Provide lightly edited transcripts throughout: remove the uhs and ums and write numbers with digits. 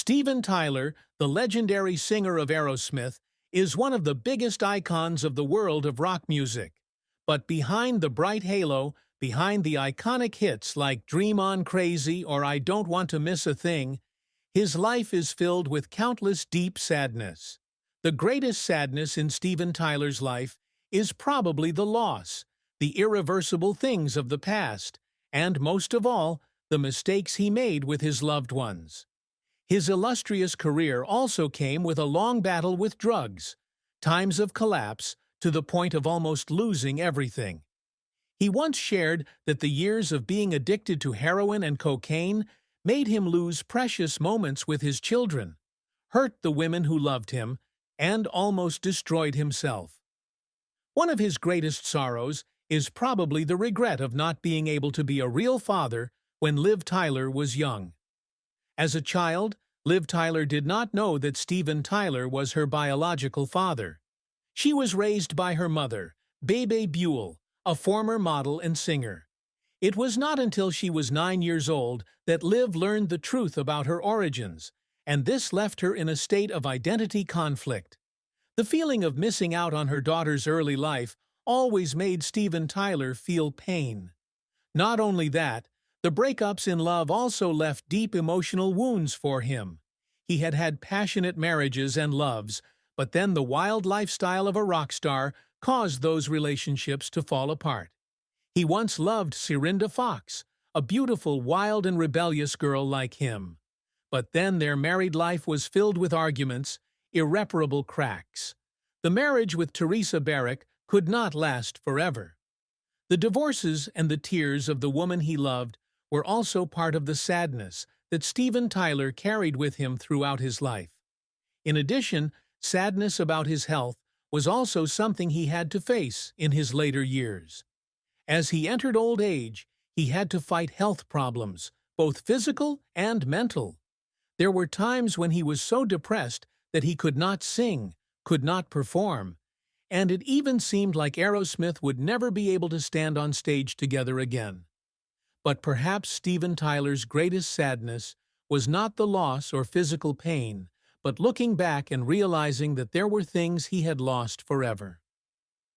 Steven Tyler, the legendary singer of Aerosmith, is one of the biggest icons of the world of rock music. But behind the bright halo, behind the iconic hits like Dream On Crazy or I Don't Want to Miss a Thing, his life is filled with countless deep sadness. The greatest sadness in Steven Tyler's life is probably the loss, the irreversible things of the past, and most of all, the mistakes he made with his loved ones. His illustrious career also came with a long battle with drugs, times of collapse to the point of almost losing everything. He once shared that the years of being addicted to heroin and cocaine made him lose precious moments with his children, hurt the women who loved him, and almost destroyed himself. One of his greatest sorrows is probably the regret of not being able to be a real father when Liv Tyler was young. As a child, Liv Tyler did not know that Steven Tyler was her biological father. She was raised by her mother, Bebe Buell, a former model and singer. It was not until she was 9 years old that Liv learned the truth about her origins, and this left her in a state of identity conflict. The feeling of missing out on her daughter's early life always made Steven Tyler feel pain. Not only that, the breakups in love also left deep emotional wounds for him. He had had passionate marriages and loves, but then the wild lifestyle of a rock star caused those relationships to fall apart. He once loved Serinda Fox, a beautiful, wild and rebellious girl like him. But then their married life was filled with arguments, irreparable cracks. The marriage with Teresa Barrick could not last forever. The divorces and the tears of the woman he loved were also part of the sadness that Steven Tyler carried with him throughout his life. In addition, sadness about his health was also something he had to face in his later years. As he entered old age, he had to fight health problems, both physical and mental. There were times when he was so depressed that he could not sing, could not perform, and it even seemed like Aerosmith would never be able to stand on stage together again. But perhaps Steven Tyler's greatest sadness was not the loss or physical pain, but looking back and realizing that there were things he had lost forever.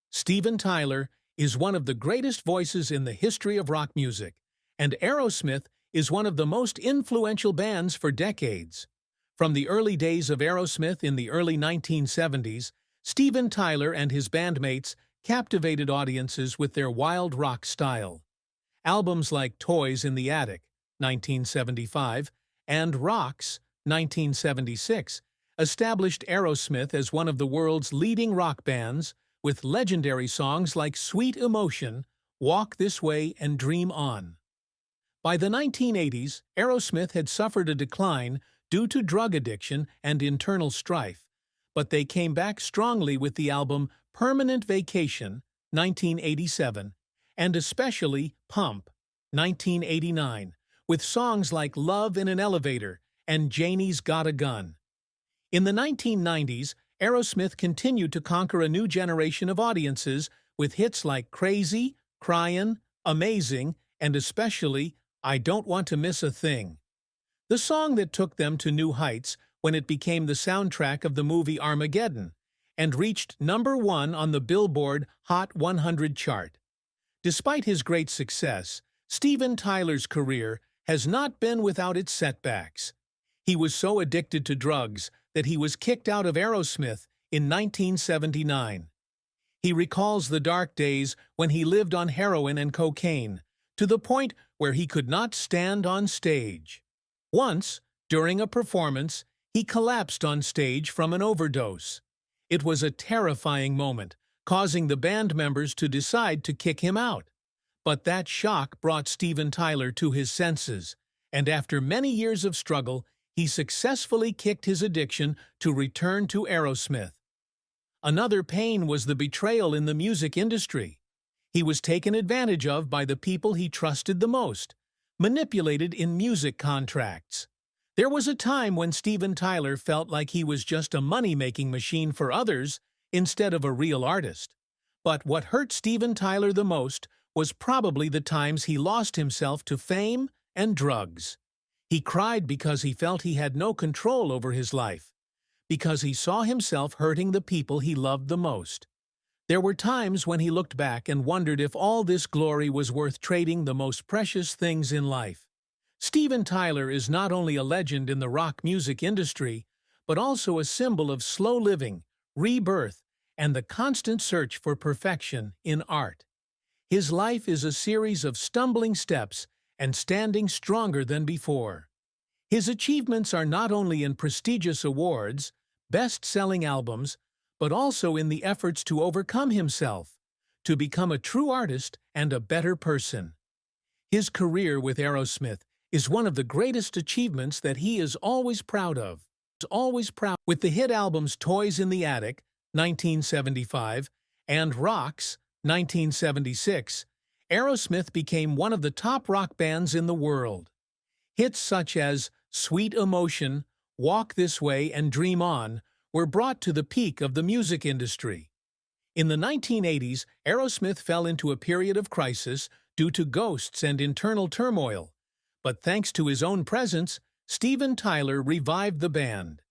Steven Tyler is one of the greatest voices in the history of rock music, and Aerosmith is one of the most influential bands for decades. From the early days of Aerosmith in the early 1970s, Steven Tyler and his bandmates captivated audiences with their wild rock style. Albums like Toys in the Attic, 1975, and Rocks, 1976, established Aerosmith as one of the world's leading rock bands, with legendary songs like Sweet Emotion, Walk This Way, and Dream On. By the 1980s, Aerosmith had suffered a decline due to drug addiction and internal strife, but they came back strongly with the album Permanent Vacation, 1987, and especially Pump, 1989, with songs like Love in an Elevator and Janie's Got a Gun. In the 1990s, Aerosmith continued to conquer a new generation of audiences with hits like Crazy, Cryin', Amazing, and especially I Don't Want to Miss a Thing. The song that took them to new heights when it became the soundtrack of the movie Armageddon and reached #1 on the Billboard Hot 100 chart. Despite his great success, Steven Tyler's career has not been without its setbacks. He was so addicted to drugs that he was kicked out of Aerosmith in 1979. He recalls the dark days when he lived on heroin and cocaine, to the point where he could not stand on stage. Once, during a performance, he collapsed on stage from an overdose. It was a terrifying moment, causing the band members to decide to kick him out. But that shock brought Steven Tyler to his senses, and after many years of struggle, he successfully kicked his addiction to return to Aerosmith. Another pain was the betrayal in the music industry. He was taken advantage of by the people he trusted the most, manipulated in music contracts. There was a time when Steven Tyler felt like he was just a money-making machine for others instead of a real artist. But what hurt Steven Tyler the most was probably the times he lost himself to fame and drugs. He cried because he felt he had no control over his life, because he saw himself hurting the people he loved the most. There were times when he looked back and wondered if all this glory was worth trading the most precious things in life. Steven Tyler is not only a legend in the rock music industry, but also a symbol of slow living, rebirth, and the constant search for perfection in art. His life is a series of stumbling steps and standing stronger than before. His achievements are not only in prestigious awards, best-selling albums, but also in the efforts to overcome himself, to become a true artist and a better person. His career with Aerosmith is one of the greatest achievements that he is always proud of. With the hit albums Toys in the Attic, 1975, and Rocks, 1976, Aerosmith became one of the top rock bands in the world. Hits such as Sweet Emotion, Walk This Way, and Dream On were brought to the peak of the music industry. In the 1980s, Aerosmith fell into a period of crisis due to ghosts and internal turmoil, but thanks to his own presence, Steven Tyler revived the band.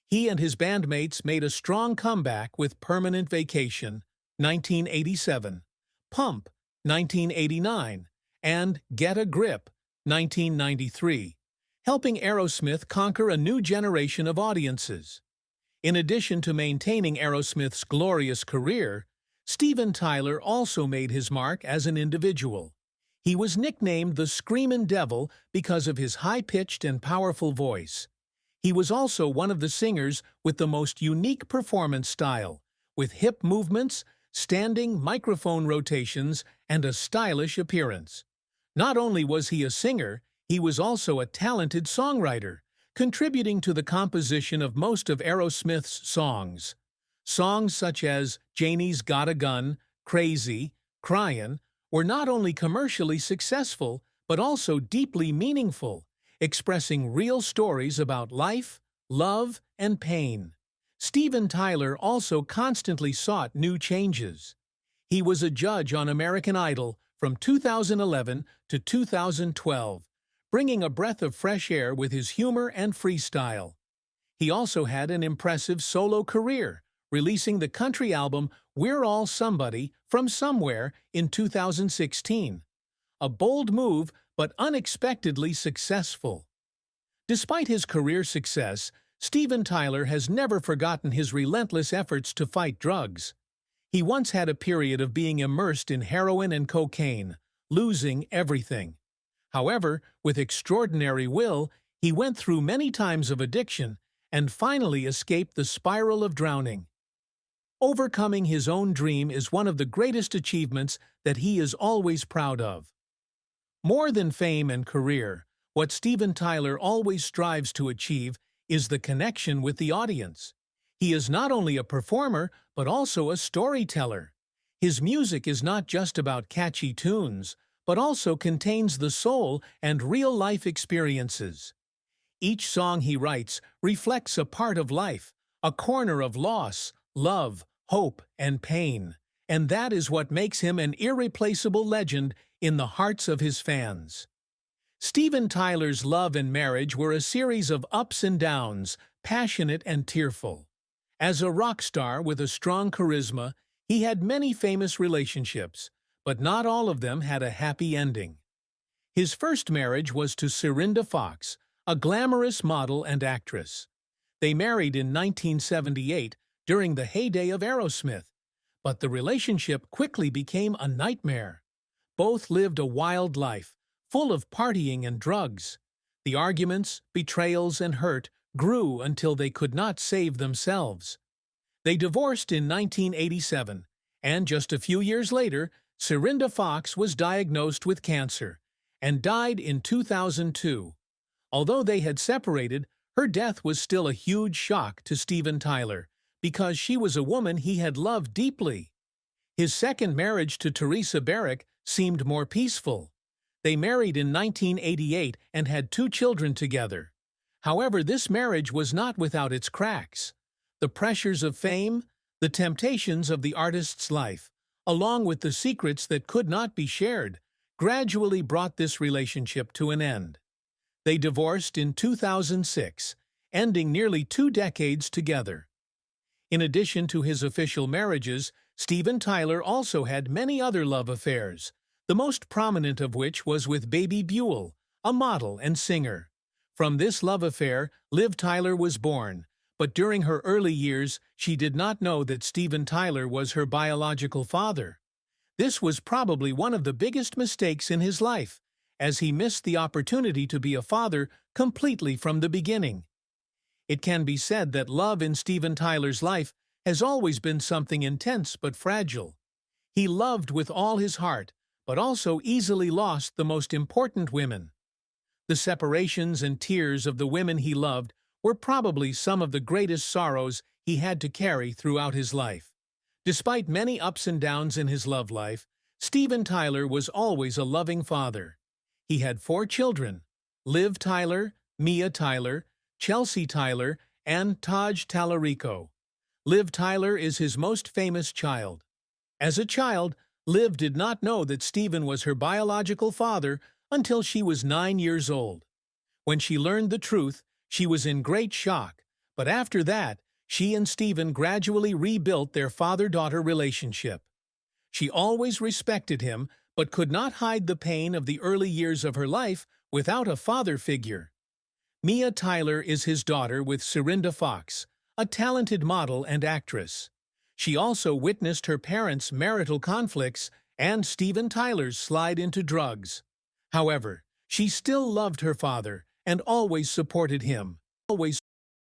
He and his bandmates made a strong comeback with Permanent Vacation, 1987, Pump, 1989, and Get a Grip, 1993, helping Aerosmith conquer a new generation of audiences. In addition to maintaining Aerosmith's glorious career, Steven Tyler also made his mark as an individual. He was nicknamed the Screamin' Devil because of his high-pitched and powerful voice. He was also one of the singers with the most unique performance style, with hip movements, standing microphone rotations, and a stylish appearance. Not only was he a singer, he was also a talented songwriter, contributing to the composition of most of Aerosmith's songs. Songs such as Janie's Got a Gun, Crazy, Cryin' were not only commercially successful, but also deeply meaningful, expressing real stories about life, love, and pain. Steven Tyler also constantly sought new changes. He was a judge on American Idol from 2011 to 2012, bringing a breath of fresh air with his humor and freestyle. He also had an impressive solo career, releasing the country album We're All Somebody from Somewhere in 2016. A bold move, but unexpectedly successful. Despite his career success, Steven Tyler has never forgotten his relentless efforts to fight drugs. He once had a period of being immersed in heroin and cocaine, losing everything. However, with extraordinary will, he went through many times of addiction and finally escaped the spiral of drowning. Overcoming his own dream is one of the greatest achievements that he is always proud of. More than fame and career, what Steven Tyler always strives to achieve is the connection with the audience. He is not only a performer, but also a storyteller. His music is not just about catchy tunes, but also contains the soul and real-life experiences. Each song he writes reflects a part of life, a corner of loss, love, hope, and pain, and that is what makes him an irreplaceable legend in the hearts of his fans. Steven Tyler's love and marriage were a series of ups and downs, passionate and tearful. As a rock star with a strong charisma, he had many famous relationships, but not all of them had a happy ending. His first marriage was to Serinda Fox, a glamorous model and actress. They married in 1978 during the heyday of Aerosmith, but the relationship quickly became a nightmare. Both lived a wild life, full of partying and drugs. The arguments, betrayals, and hurt grew until they could not save themselves. They divorced in 1987, and just a few years later, Serinda Fox was diagnosed with cancer and died in 2002. Although they had separated, her death was still a huge shock to Steven Tyler because she was a woman he had loved deeply. His second marriage to Teresa Barrick seemed more peaceful. They married in 1988 and had 2 children together. However, this marriage was not without its cracks. The pressures of fame, the temptations of the artist's life, along with the secrets that could not be shared, gradually brought this relationship to an end. They divorced in 2006, ending nearly 2 decades together. In addition to his official marriages, Steven Tyler also had many other love affairs, the most prominent of which was with Baby Buell, a model and singer. From this love affair, Liv Tyler was born, but during her early years, she did not know that Steven Tyler was her biological father. This was probably one of the biggest mistakes in his life, as he missed the opportunity to be a father completely from the beginning. It can be said that love in Steven Tyler's life has always been something intense but fragile. He loved with all his heart, but also easily lost the most important women. The separations and tears of the women he loved were probably some of the greatest sorrows he had to carry throughout his life. Despite many ups and downs in his love life, Steven Tyler was always a loving father. He had 4 children: Liv Tyler, Mia Tyler, Chelsea Tyler, and Taj Tallarico. Liv Tyler is his most famous child. As a child, Liv did not know that Steven was her biological father until she was 9 years old. When she learned the truth, she was in great shock, but after that, she and Steven gradually rebuilt their father-daughter relationship. She always respected him, but could not hide the pain of the early years of her life without a father figure. Mia Tyler is his daughter with Serinda Fox, a talented model and actress. She also witnessed her parents' marital conflicts and Steven Tyler's slide into drugs. However, she still loved her father and always supported him.